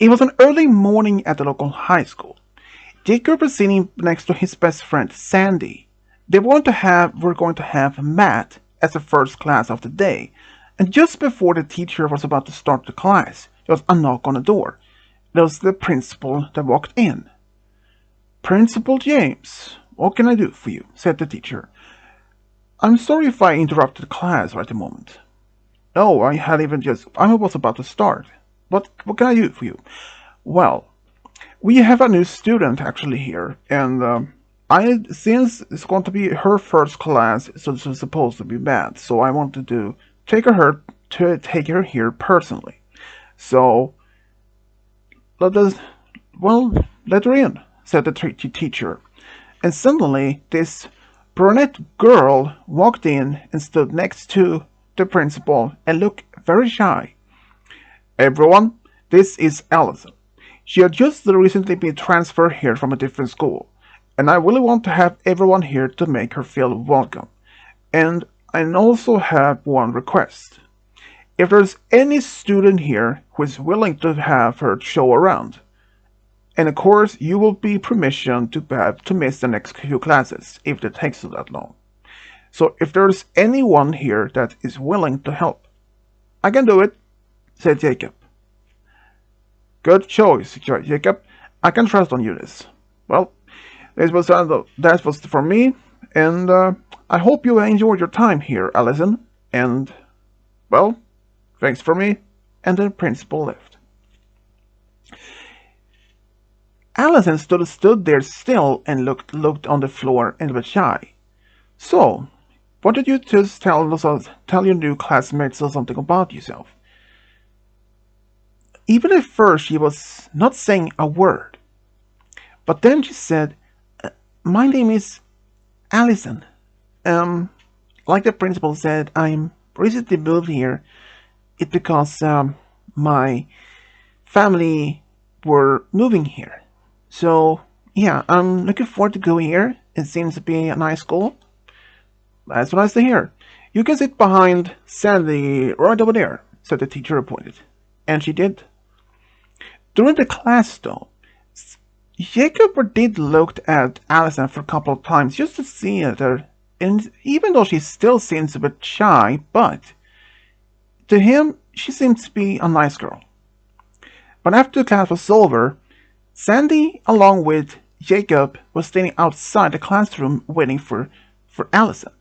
It was an early morning at the local high school. Jacob was sitting next to his best friend Sandy. Were going to have math as the first class of the day, and just before the teacher was about to start the class, there was a knock on the door. It was the principal that walked in. "Principal James, what can I do for you?" said the teacher. "I'm sorry if I interrupted the class right at the moment." "No, I was about to start. What can I do for you?" "Well, we have a new student actually here, and since it's going to be her first class, so it's supposed to be bad, so I wanted to take her here personally. So let us, well, let her in," said the teacher. And suddenly, this brunette girl walked in and stood next to the principal and looked very shy. "Everyone, this is Allison. She had just recently been transferred here from a different school, and I really want to have everyone here to make her feel welcome. And I also have one request. If there's any student here who is willing to have her show around, and of course you will be permission to miss the next few classes if it takes that long. So if there's anyone here that is willing to help." "I can do it," said Jacob. "Good choice, Jacob. I can trust on you this. Well, that was for me, and I hope you enjoyed your time here, Allison. And, well, thanks for me." And the principal left. Allison stood there still and looked on the floor and was shy. "So, what did you just tell your new classmates something about yourself?" Even at first she was not saying a word. But then she said, "My name is Allison. Like the principal said, I'm recently moved here. It's because my family were moving here. So, yeah, I'm looking forward to going here. It seems to be a nice school. That's what I say here. You can sit behind Sandy right over there," said the teacher appointed. And she did. During the class, though, Jacob did look at Allison for a couple of times just to see at her, and even though she still seems a bit shy, but to him, she seems to be a nice girl. But after the class was over, Sandy, along with Jacob, was standing outside the classroom waiting for Allison.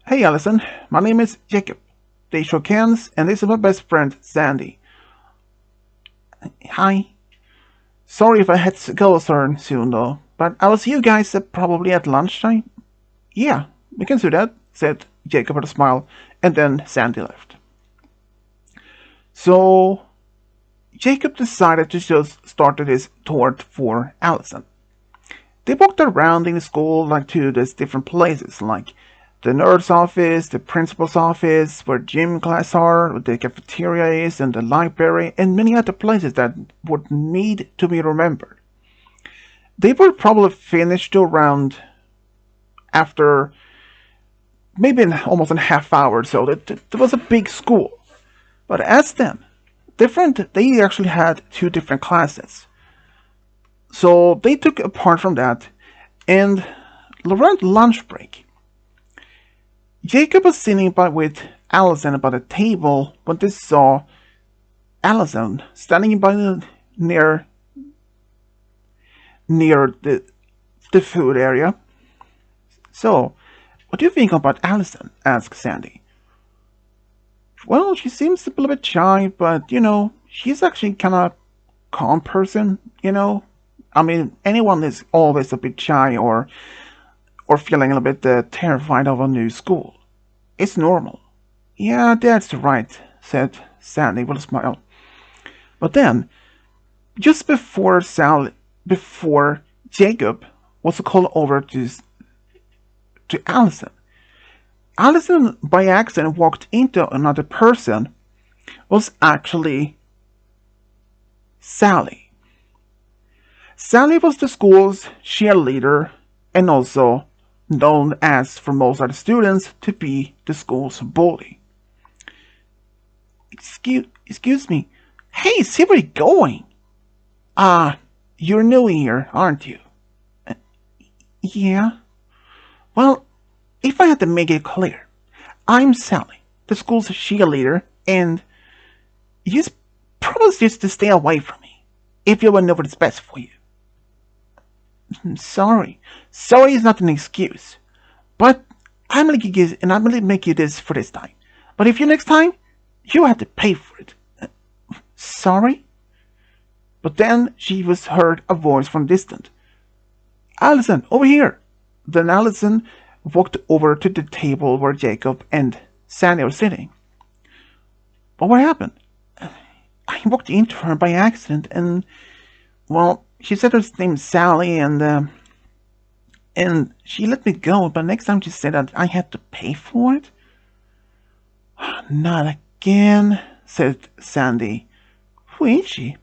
"Hey, Allison, my name is Jacob." They shook hands, and this is my best friend, Sandy. "Hi. Sorry if I had to go soon, though, but I will see you guys probably at lunchtime." "Yeah, we can do that," said Jacob with a smile, and then Sandy left. So Jacob decided to just start his tour for Allison. They walked around in the school to these different places, like the nurse office, the principal's office, where gym class are, the cafeteria is, and the library, and many other places that would need to be remembered. They were probably finished around after maybe almost a half hour, so it was a big school. But as then, they actually had two different classes. So they took apart from that, and around lunch break, Jacob was sitting with Allison by the table when they saw Allison standing near the food area. "So, what do you think about Allison?" asked Sandy. "Well, she seems a little bit shy, but, she's actually kind of calm person, I mean, anyone is always a bit shy or feeling a bit terrified of a new school. It's normal." "Yeah, that's right," said Sandy with a smile. But then, just before Jacob was called over to Allison, Allison by accident walked into another person. Was actually Sally. Sally was the school's cheerleader and also known as for most other students to be the school's bully. Excuse me, Hey, see where you're going. Ah, you're new here, aren't you? "Uh, Yeah. Well, if I had to make it clear, I'm Sally, the school's cheerleader, and you probably just to stay away from me, if you would know what's best for you. Sorry. Sorry is not an excuse. But I'm gonna make you this for this time. But if you next time, you have to pay for it. Sorry? But then she was heard a voice from distant. Allison, over here! Then Allison walked over to the table where Jacob and Sandy were sitting. But what happened? I walked into her by accident, and well, she said her name's Sally, and she let me go. But next time she said that I had to pay for it. Not again, said Sandy. Who is she?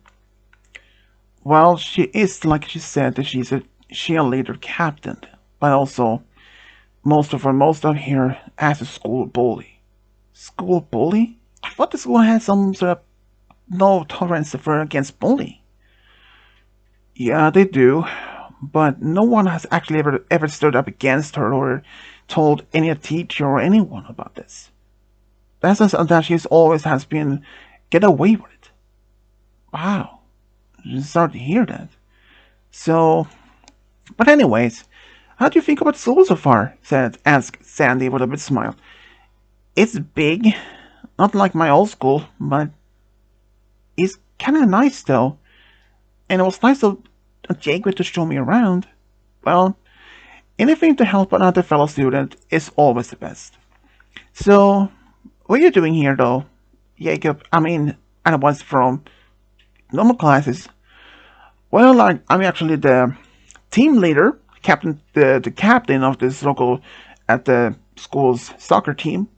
Well, she is, like she said, that she's a cheerleader captain, but also most of here as a school bully. School bully? I thought the school had some sort of no tolerance for against bullying. Yeah, they do, but no one has actually ever stood up against her or told any teacher or anyone about this. That's just that she's always has been get away with it. Wow, I'm sorry to hear that. So, but anyways, how do you think about school so far? Asked Sandy with a bit smile. It's big, not like my old school, but it's kind of nice though. And it was nice of Jacob to show me around. Well, anything to help another fellow student is always the best. So, what are you doing here though, Jacob? I was from normal classes. Well, I'm actually the team leader, the captain of this local at the school's soccer team.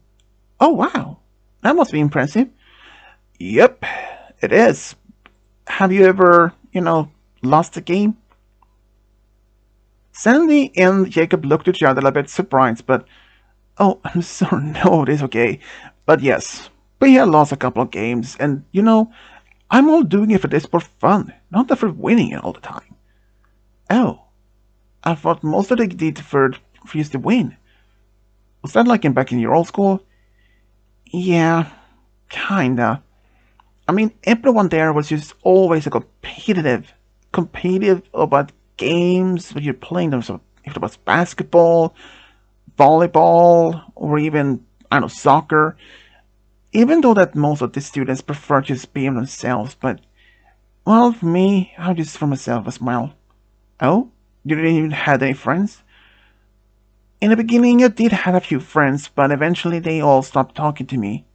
Oh wow, that must be impressive. Yep, it is. Have you ever, lost a game? Sandy and Jacob looked at each other a bit surprised, but oh, I'm sorry, no, it is okay. But yes, we had lost a couple of games, and I'm all doing it for this for fun, not for winning it all the time. Oh, I thought most of the did for you to win. Was that like back in your old school? Yeah, kinda. Everyone there was just always a competitive about games when you're playing them. So if it was basketball, volleyball, or even, I don't know, soccer. Even though that most of the students prefer just being themselves, but, well, for me, I'm just for myself as well. Oh? You didn't even have any friends? In the beginning, I did have a few friends, but eventually they all stopped talking to me.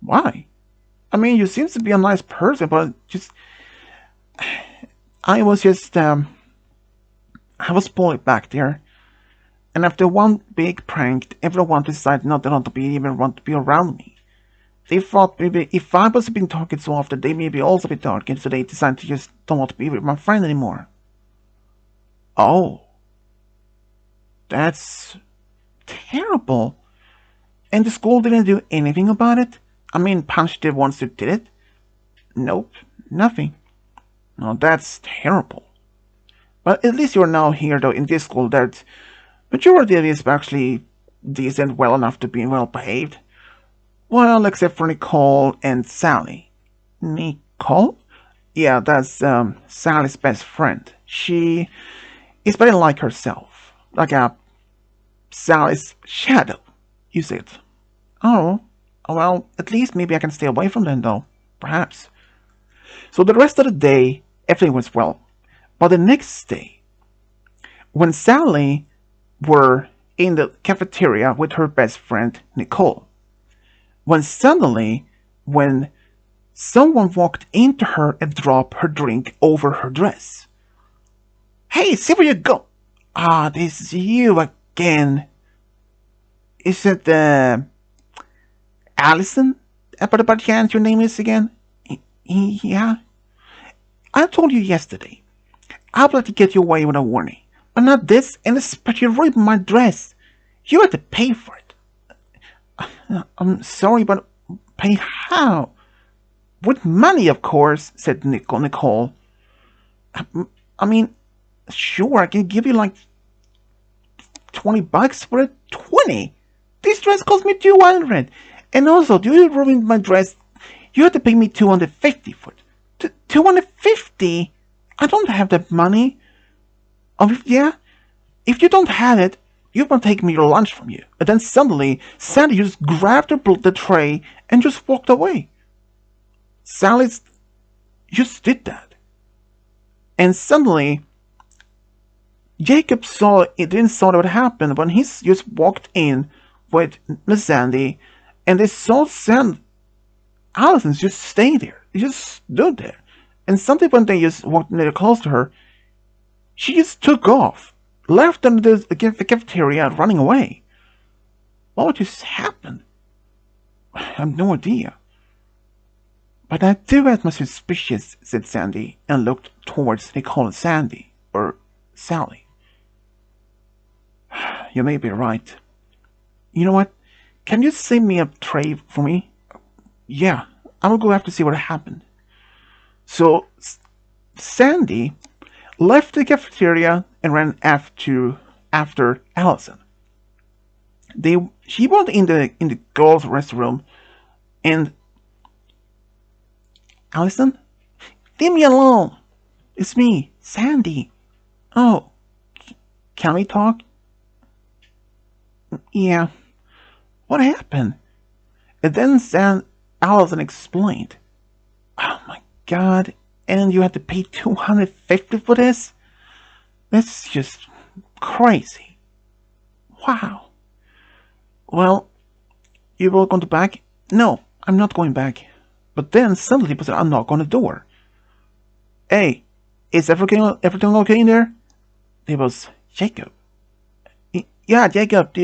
Why? You seem to be a nice person, but I was I was bullied back there. And after one big prank, everyone decided not to even want to be around me. They thought maybe if I was been talking so often, they maybe also be talking, so they decided to just don't want to be with my friend anymore. Oh, that's terrible. And the school didn't do anything about it? Punished the ones who did it? Nope, nothing. No, that's terrible. But at least you're now here, though, in this school that majority of it is actually decent, well enough to be well behaved. Well, except for Nicole and Sally. Nicole? Yeah, that's Sally's best friend. She is very like herself, like a Sally's shadow. You said. Oh, well, at least maybe I can stay away from them, though. Perhaps. So the rest of the day, everything was well. But the next day, when Sally were in the cafeteria with her best friend, Nicole, when someone walked into her and dropped her drink over her dress. Hey, see where you go! Ah, this is you again. Is it, Allison? By chance your name is again? Yeah? I told you yesterday. I would like to get you away with a warning. But not this, and especially ruined my dress. You had to pay for it. I'm sorry, but pay how? With money, of course, said Nicole. I mean, sure, I can give you like $20 for it. 20? This dress cost me 200. And also, do you ruin my dress? You have to pay me 250 for it. 250? I don't have that money. Oh, yeah? If you don't have it, you won't take me your lunch from you. And then suddenly, Sandy just grabbed the tray and just walked away. Sally just did that. And suddenly, Jacob didn't saw what happened when he just walked in with Miss Sandy, and they saw Allison just stay there. He just stood there. And suddenly when they just walked near close to her, she just took off, left them to the cafeteria, running away. What just happened? I have no idea. But I do have my suspicions, said Sandy, and looked towards Nicole and Sandy, or Sally. You may be right. You know what? Can you send me a tray for me? Yeah, I will go have to see what happened. So, Sandy left the cafeteria and ran after Allison. She went in the girls' restroom, and Allison, leave me alone. It's me, Sandy. Oh, can we talk? Yeah. What happened? And then Allison explained. Oh my God! And you had to pay $250 for this? That's just crazy. Wow. Well, you will go back? No, I'm not going back. But then suddenly there was a knock on the door. Hey, is everything okay in there? It was Jacob. Yeah, Jacob,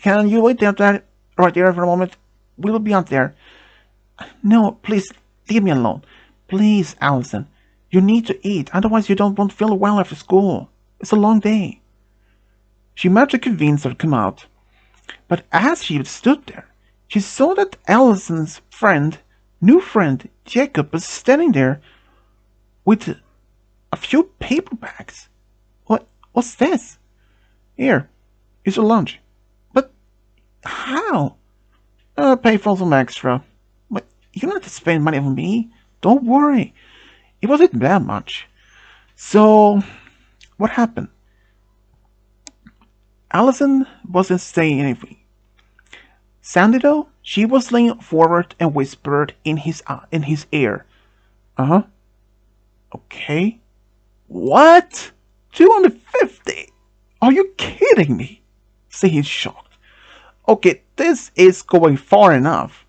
can you wait there right there for a moment? We will be out there. No, please, leave me alone. Please, Allison. You need to eat, otherwise you won't feel well after school. It's a long day. She managed to convince her to come out. But as she stood there, she saw that Allison's new friend, Jacob, was standing there with a few paper bags. What's this? Here, here's your lunch. But how? Pay for some extra. But you don't have to spend money on me. Don't worry. It wasn't that much. So, what happened? Allison wasn't saying anything. Sandy, though, she was leaning forward and whispered in his ear. Uh-huh. Okay. What? 250? Are you kidding me? Say he's shocked. Okay, this is going far enough.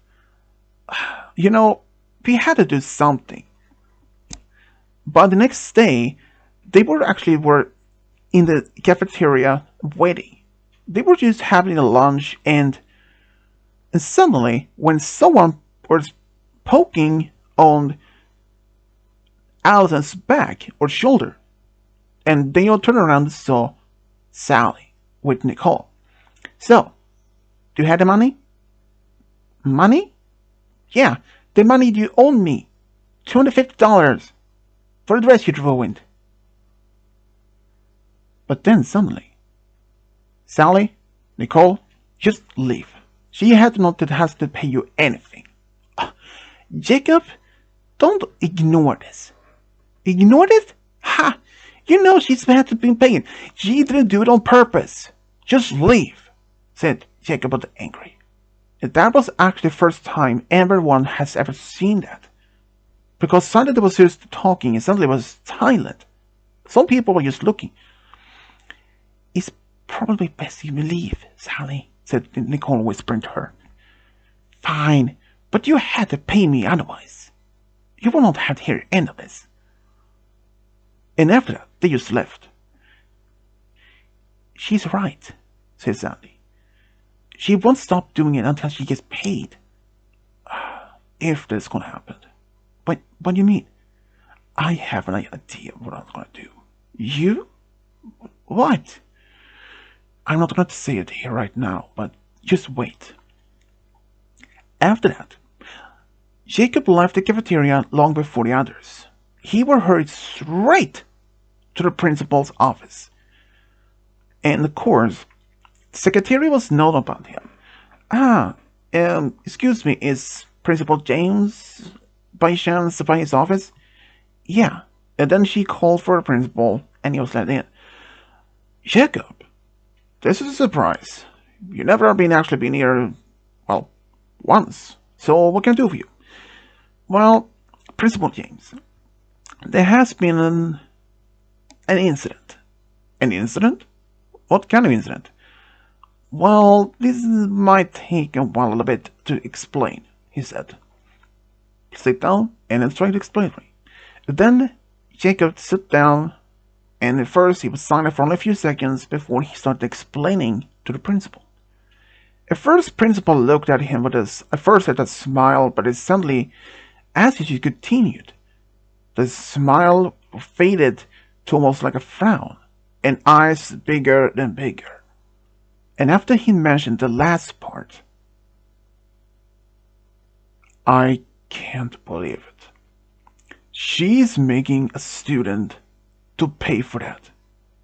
You know, we had to do something. But the next day, they were in the cafeteria waiting. They were just having a lunch, and suddenly, when someone was poking on Allison's back or shoulder, and they all turned around and saw Sally with Nicole. So, do you have the money? Money? Yeah, the money you owe me. $250 for the dress you ruined. But then suddenly, Sally, Nicole, just leave. She has to pay you anything. Jacob, don't ignore this. Ignore this? Ha! You know she's had to be paying. She didn't do it on purpose. Just leave, said Jacob was angry. And that was actually the first time everyone has ever seen that. Because suddenly was just talking and suddenly was silent. Some people were just looking. It's probably best you leave, Sally, said Nicole, whispering to her. Fine, but you had to pay me otherwise. You will not have to hear the end of this. And after that, they just left. She's right, said Sandy. She won't stop doing it until she gets paid. If that's gonna happen. But what do you mean? I have an idea what I'm gonna do. You? What? I'm not gonna say it here right now, but just wait. After that, Jacob left the cafeteria long before the others. He was hurried straight to the principal's office. And of course, the secretary was not about him. Excuse me, is Principal James by chance by his office? Yeah. And then she called for the principal, and he was let in. Jacob, this is a surprise. You never actually been here, well, once. So what can I do for you? Well, Principal James, there has been an incident. An incident? What kind of incident? Well, this might take a while a little bit to explain, he said. Sit down and then try to explain for me. Then Jacob sat down, and at first he was silent for only a few seconds before he started explaining to the principal. At first, principal looked at him with a smile, but suddenly, as he continued, the smile faded to almost like a frown, and eyes bigger and bigger. And after he mentioned the last part, I can't believe it. She's making a student to pay for that,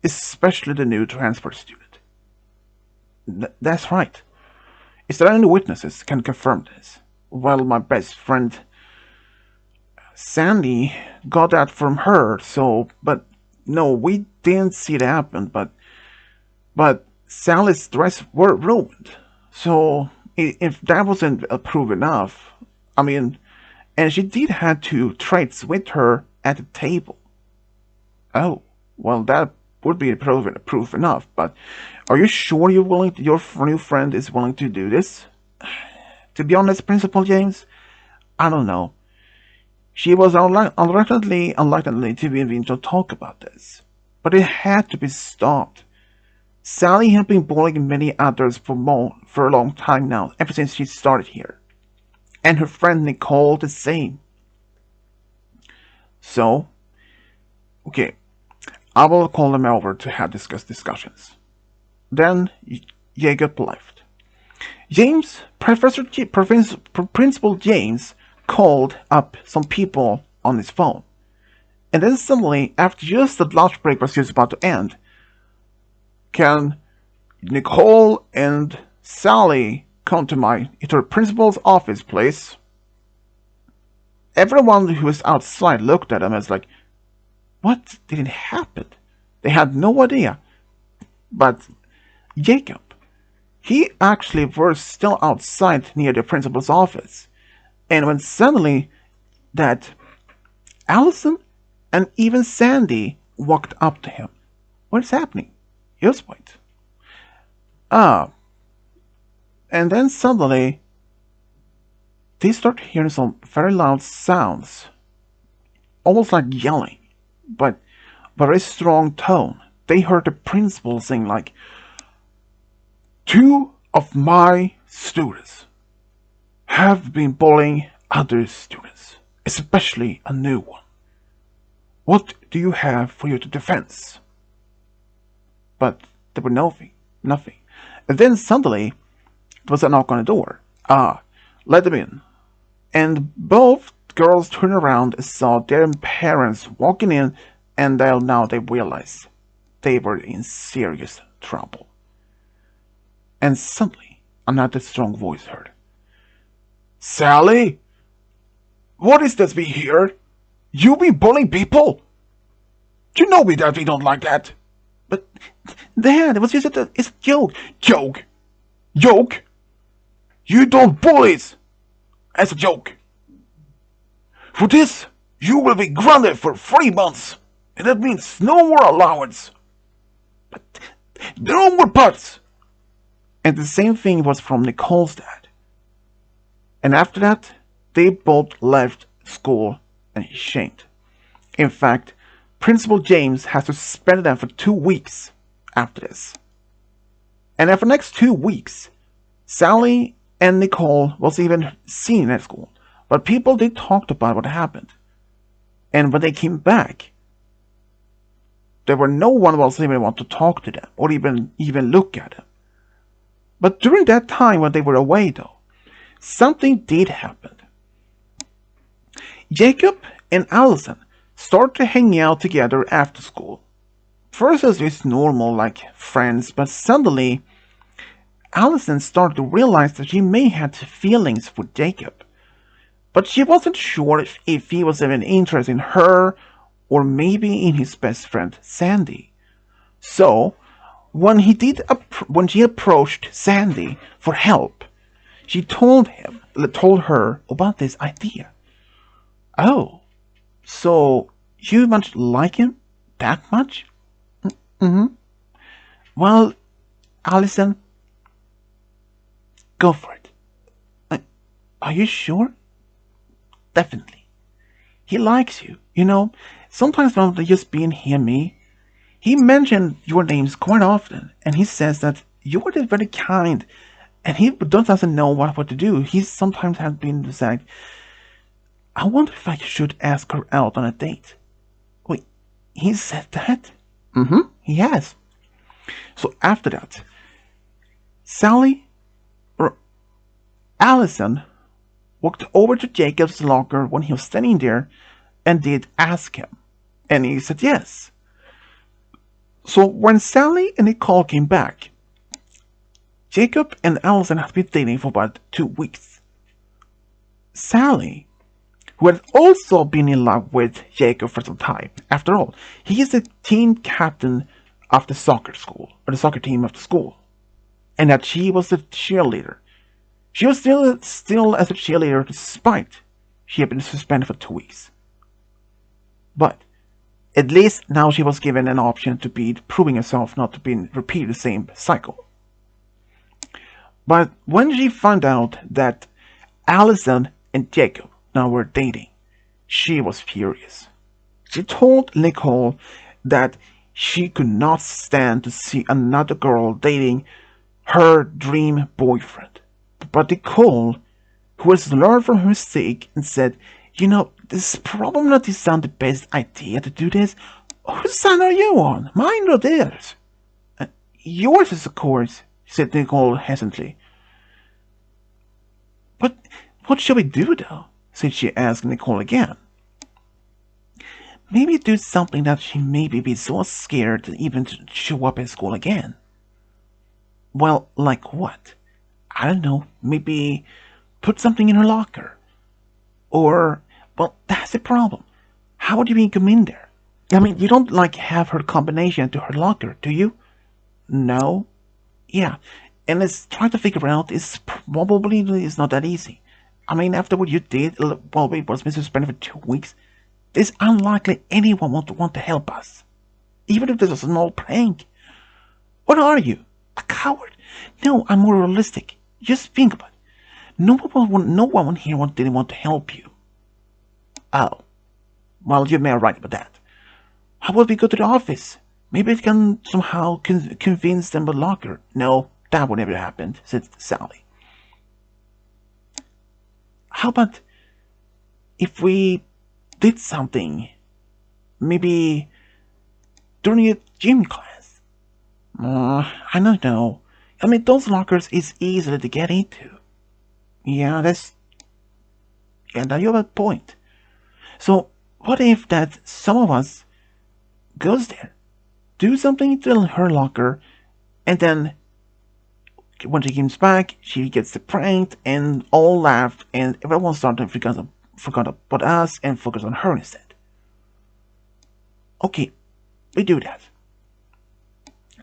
especially the new transfer student. That's right. Is there any witnesses can confirm this? Well, my best friend Sandy got that from her, but no, we didn't see it happen, but Sally's dress were ruined. So, if that wasn't proof enough, and she did have two traits with her at the table. Oh, well, that would be proof enough, but are you sure your new friend is willing to do this? To be honest, Principal James, I don't know. She was unlikely to be willing to talk about this, but it had to be stopped. Sally had been bullying many others for a long time now, ever since she started here. And her friend Nicole the same. So, okay, I will call them over to have discussions. Then Jacob left. Principal James called up some people on his phone. And then suddenly, after just the lunch break was just about to end, can Nicole and Sally come to the principal's office, please? Everyone who was outside looked at him as like, what didn't happen? They had no idea. But Jacob, he actually was still outside near the principal's office. And when suddenly that Allison and even Sandy walked up to him. What's happening? Just wait. And then suddenly they start hearing some very loud sounds. Almost like yelling, but very strong tone. They heard the principal sing like, 2 of my students have been bullying other students, especially a new one. What do you have for your defense? But there was nothing. And then suddenly, there was a knock on the door. Let them in. And both girls turned around and saw their parents walking in, and now they realized they were in serious trouble. And suddenly, another strong voice heard. Sally? What is this we hear? You be bullying people? You know that we don't like that. But, Dad, it was just it's a joke. Joke? You don't bullies as a joke. For this, you will be grounded for 3 months. And that means no more allowance. But no more parts. And the same thing was from Nicole's dad. And after that, they both left school and ashamed. In fact, Principal James has suspended them for 2 weeks after this. And after the next 2 weeks, Sally and Nicole was even seen at school. But people did talk about what happened. And when they came back, there were no one was even want to talk to them or even look at them. But during that time when they were away though, something did happen. Jacob and Allison started hanging out together after school. First as just normal like friends, but suddenly Allison started to realize that she may have feelings for Jacob. But she wasn't sure if he was even interested in her or maybe in his best friend Sandy. So when she approached Sandy for help, she told her about this idea. Oh, so you much like him? That much? Mm-hmm. Well, Allison, go for it. Are you sure? Definitely. He likes you. Sometimes when they just being hear me, he mentioned your names quite often, and he says that you are very kind, and he doesn't know what to do. He sometimes has been said, I wonder if I should ask her out on a date. Wait, he said that? Mm-hmm, he has. So after that, Sally, or Allison, walked over to Jacob's locker when he was standing there and did ask him. And he said yes. So when Sally and Nicole came back, Jacob and Allison had been dating for about 2 weeks. Sally, who had also been in love with Jacob for some time, after all, he is the team captain of the soccer school, or the soccer team of the school, and that she was a cheerleader. She was still as a cheerleader despite she had been suspended for 2 weeks. But at least now she was given an option to be proving herself not to be repeat the same cycle. But when she found out that Allison and Jacob now were dating, she was furious. She told Nicole that she could not stand to see another girl dating her dream boyfriend. But Nicole, who has learned from her mistake and said, this is probably not the best idea to do this. Whose side are you on? Mine or theirs? Yours is, of course, said Nicole hesitantly. But what shall we do, though? Said she asked Nicole again. Maybe do something that she maybe be so scared to even show up at school again. Well, like what? I don't know, maybe put something in her locker. Or, well, that's the problem. How would you even come in there? I mean, you don't have her combination to her locker, do you? No? Yeah, and let's try to figure out, it's probably is not that easy. I mean, after what you did, while we was suspended for 2 weeks, it's unlikely anyone would want to help us. Even if this was an old prank. What are you? A coward? No, I'm more realistic. Just think about it. No one here didn't want to help you. Oh. Well, you may be right about that. How about we go to the office? Maybe it can somehow convince them with locker. No, that would never happen, said Sally. How about if we did something? Maybe during a gym class? I don't know. I mean, those lockers is easy to get into. Yeah, now you have a point. So, what if that some of us goes there, do something to her locker, and then when she comes back, she gets pranked and all laughed, and everyone started forgot about us and focus on her instead. Okay, we do that.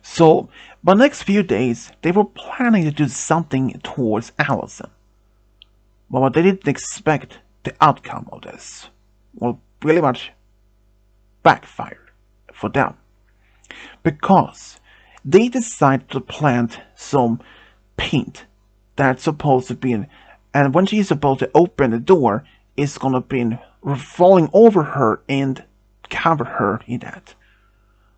So, by the next few days, they were planning to do something towards Allison. But they didn't expect the outcome of this. Well, really much backfired for them. Because they decided to plant some paint that's supposed to be and when she's supposed to open the door, it's gonna be falling over her and cover her in that.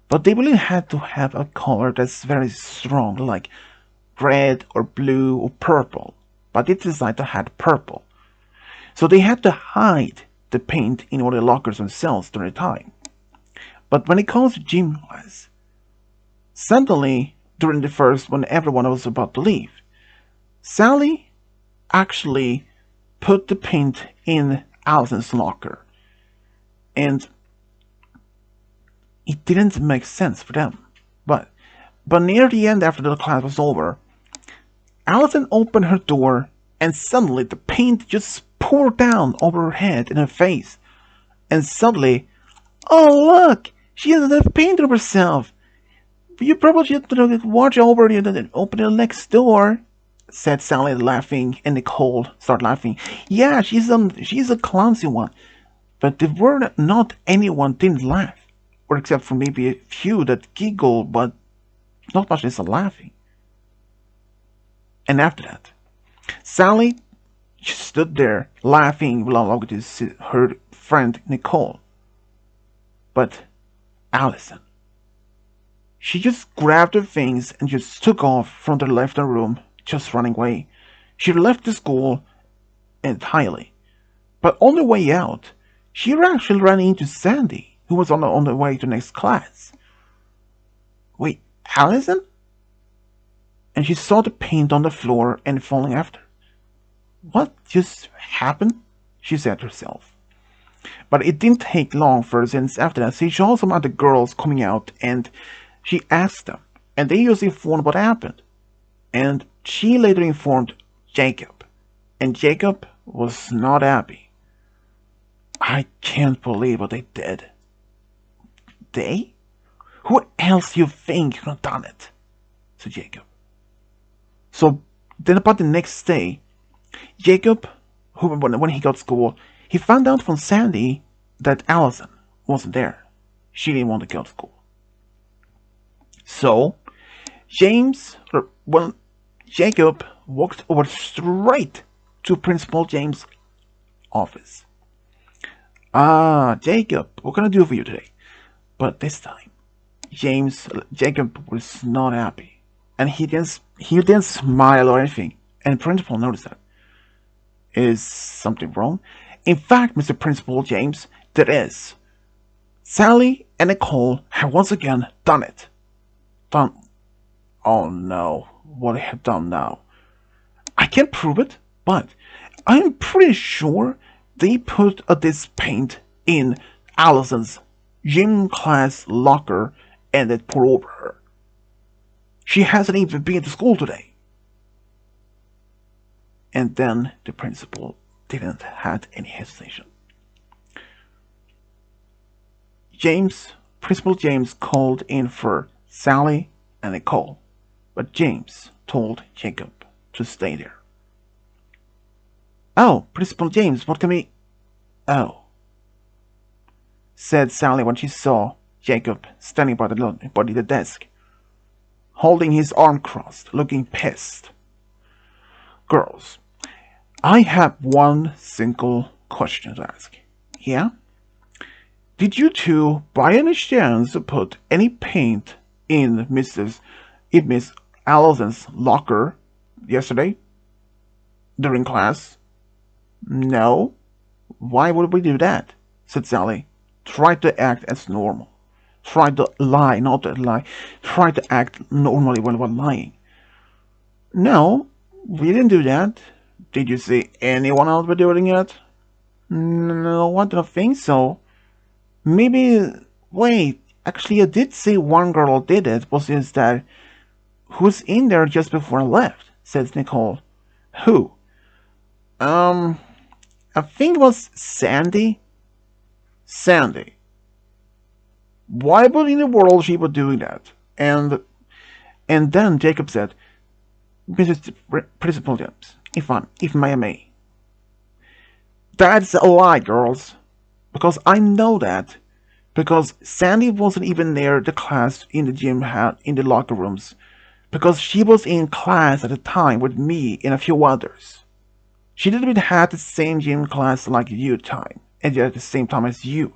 But they really had to have a color that's very strong, like red or blue or purple. But they decided to have purple. So they had to hide the paint in all the lockers themselves during the time. But when it comes to gym class, suddenly during the first when everyone was about to leave, Sally actually put the paint in Allison's locker. and it didn't make sense for them. But near the end, after the class was over, Allison opened her door, and suddenly the paint just poured down over her head and her face. And suddenly, oh look, she has enough paint on herself. You probably should watch over and open the next door, said Sally, laughing, and Nicole started laughing. Yeah, she's a clumsy one. But there were not anyone didn't laugh, or except for maybe a few that giggled, but not much is laughing. And after that, Sally stood there laughing along with her friend Nicole. But Allison, she just grabbed her things and just took off from the left room, just running away. She left the school entirely. But on the way out, she actually ran into Sandy, who was on the way to next class. Wait, Allison? And she saw the paint on the floor and falling after. What just happened? She said to herself. But it didn't take long for since after that she saw some other girls coming out and she asked them, and they just informed what happened. And she later informed Jacob, and Jacob was not happy. I can't believe what they did. They? Who else do you think could have done it? Said Jacob. So then about the next day, Jacob, when he got to school, he found out from Sandy that Allison wasn't there. She didn't want to go to school. So Jacob walked over straight to Principal James' office. Jacob, what can I do for you today? But this time, Jacob was not happy, and he didn't smile or anything. And the principal noticed that. Is something wrong? In fact, Mr. Principal James, there is. Sally and Nicole have once again done it. Done. Oh no, what they have done now. I can't prove it, but I'm pretty sure they put this paint in Allison's gym class locker and it poured over her. She hasn't even been to school today. And then the principal didn't have any hesitation. Principal James called in for Sally and Nicole, but James told Jacob to stay there. Oh, Principal James, what can we... Oh, said Sally when she saw Jacob standing by the desk, holding his arm crossed, looking pissed. Girls, I have one single question to ask. Yeah? Did you two, by any chance, put any paint in Miss Allison's locker yesterday? During class? No. Why would we do that? Said Sally. Try to act as normal. Try to lie, not to lie. Try to act normally when we're lying. No, we didn't do that. Did you see anyone else doing it? No, I don't think so. Maybe... Wait, actually I did see one girl did it. Was just that... Who's in there just before I left? Says Nicole. Who? I think it was Sandy. Sandy. Why would in the world she would do that? And then Jacob said, Mrs. Principal James, if I may. That's a lie, girls. Because I know that. Because Sandy wasn't even near the class in the gym in the locker rooms. Because she was in class at the time with me and a few others. She didn't even have the same gym class like you time, and at the same time as you.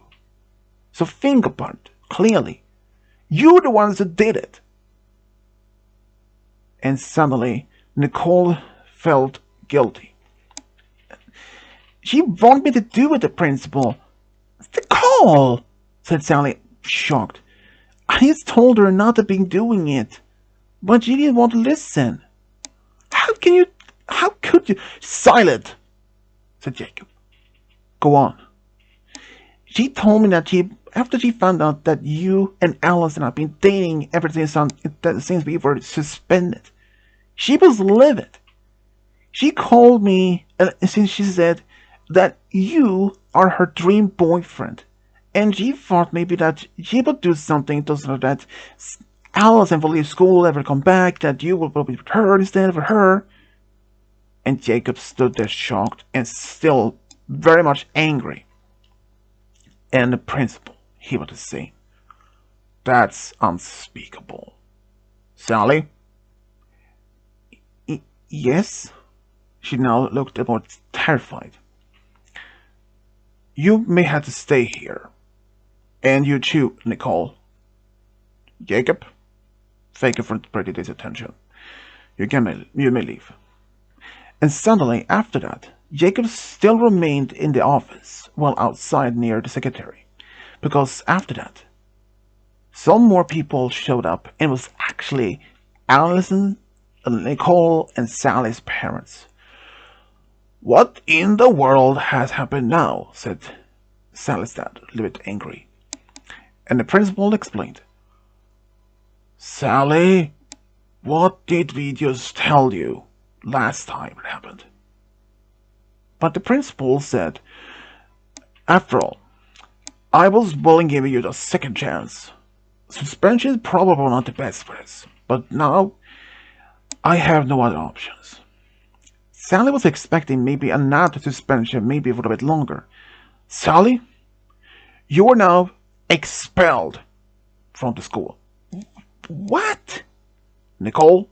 So think about it clearly. You're the ones that did it. And suddenly, Nicole felt guilty. She wanted me to do it, the principal. Nicole, said Sally, shocked. I just told her not to be doing it, but she didn't want to listen. How could you? Silent, said Jacob. Go on. She told me that after she found out that you and Allison have been dating ever since we were suspended, she was livid. She called me and since she said that you are her dream boyfriend, and she thought maybe that she would do something so that Allison will leave school, never come back, that you will be with her instead of her. And Jacob stood there shocked and still very much angry. And the principal, he was saying, "That's unspeakable." Sally? Yes? She now looked about terrified. You may have to stay here. And you too, Nicole. Jacob? Thank you for bringing this attention. You may leave. And suddenly, after that, Jacob still remained in the office, while outside near the secretary. Because after that, some more people showed up, and it was actually Allison, Nicole, and Sally's parents. "What in the world has happened now?" said Sally's dad, a little bit angry. And the principal explained. "Sally, what did we just tell you last time it happened?" But the principal said, "After all, I was willing giving you the second chance. Suspension is probably not the best for this, but now I have no other options." Sally was expecting maybe another suspension, maybe for a bit longer. "Sally, you are now expelled from the school." "What?" "Nicole,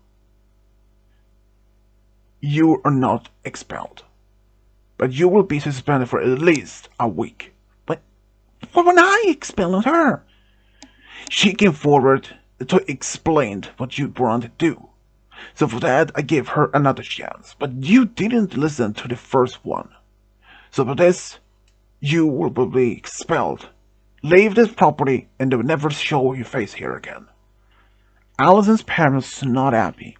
you are not expelled, but you will be suspended for at least a week." "But why would I expel her?" "She came forward to explain what you wanted to do. So for that, I gave her another chance, but you didn't listen to the first one. So for this, you will be expelled. Leave this property and they will never show your face here again." Allison's parents were not happy.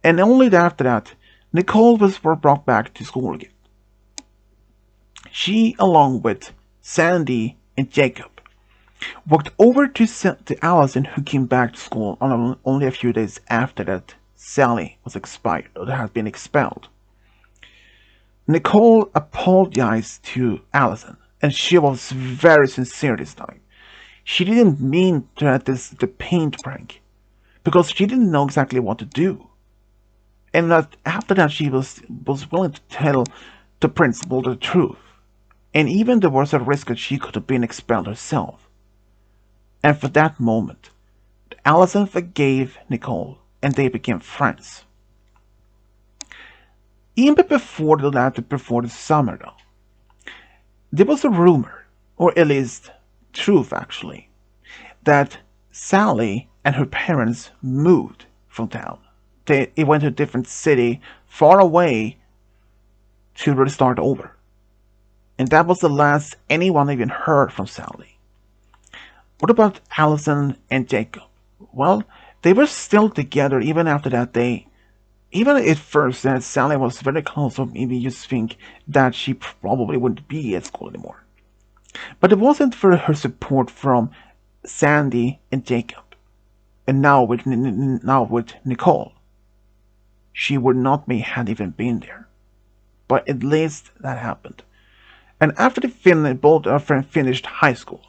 And only after that, Nicole was brought back to school again. She, along with Sandy and Jacob, walked over to Allison, who came back to school only a few days after that Sally was expired or had been expelled. Nicole apologized to Allison, and she was very sincere this time. She didn't mean to have the paint prank, because she didn't know exactly what to do. And that after that she was willing to tell the principal the truth. And even there was a risk that she could have been expelled herself. And for that moment, Allison forgave Nicole, and they became friends. Even before the summer, though, there was a rumor, or at least truth actually, that Sally and her parents moved from town. They went to a different city, far away, to really start over. And that was the last anyone even heard from Sally. What about Allison and Jacob? Well, they were still together even after that day. Even at first that Sally was very close, so maybe you think that she probably wouldn't be at school anymore. But it wasn't for her support from Sandy and Jacob, and now with Nicole, she would not may had even been there. But at least that happened. And after both our friends finished high school,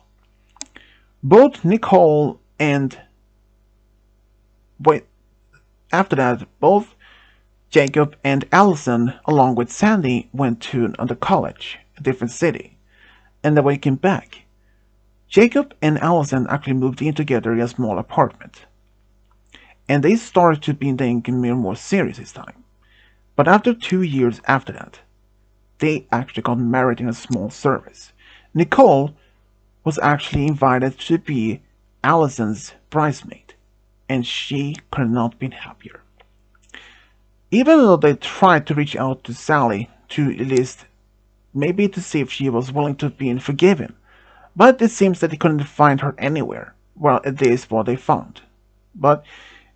both Nicole and after that, both Jacob and Allison, along with Sandy, went to another college, a different city. And then when they came back, Jacob and Allison actually moved in together in a small apartment. And they started to be thinking more serious this time. But after 2 years after that, they actually got married in a small service. Nicole was actually invited to be Allison's bridesmaid, and she could not have been happier. Even though they tried to reach out to Sally to at least maybe to see if she was willing to be forgiven, but it seems that they couldn't find her anywhere. Well, at least what they found. But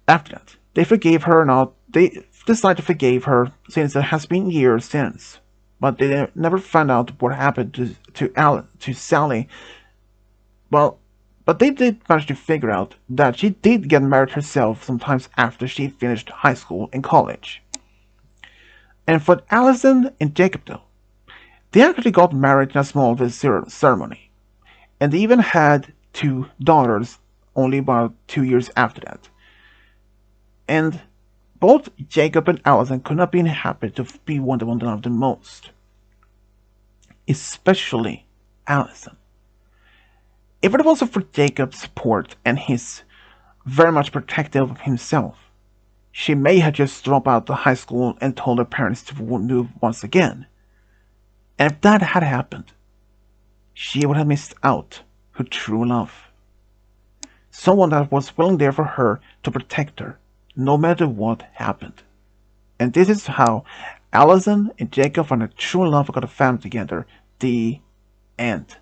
after that, they forgave her. Now they decided to forgive her since it has been years since. but they never found out what happened to Sally. Well, but they did manage to figure out that she did get married herself sometimes after she finished high school and college. And for Allison and Jacob, though, they actually got married in a small ceremony, and they even had two daughters only about 2 years after that. And both Jacob and Allison could not be happy to be the one they loved the most, especially Allison. If it wasn't for Jacob's support and his very much protective of himself, she may have just dropped out of high school and told her parents to move once again. And if that had happened, she would have missed out her true love. Someone that was willing there for her to protect her, no matter what happened. And this is how Allison and Jacob and their true love got a family together. The end.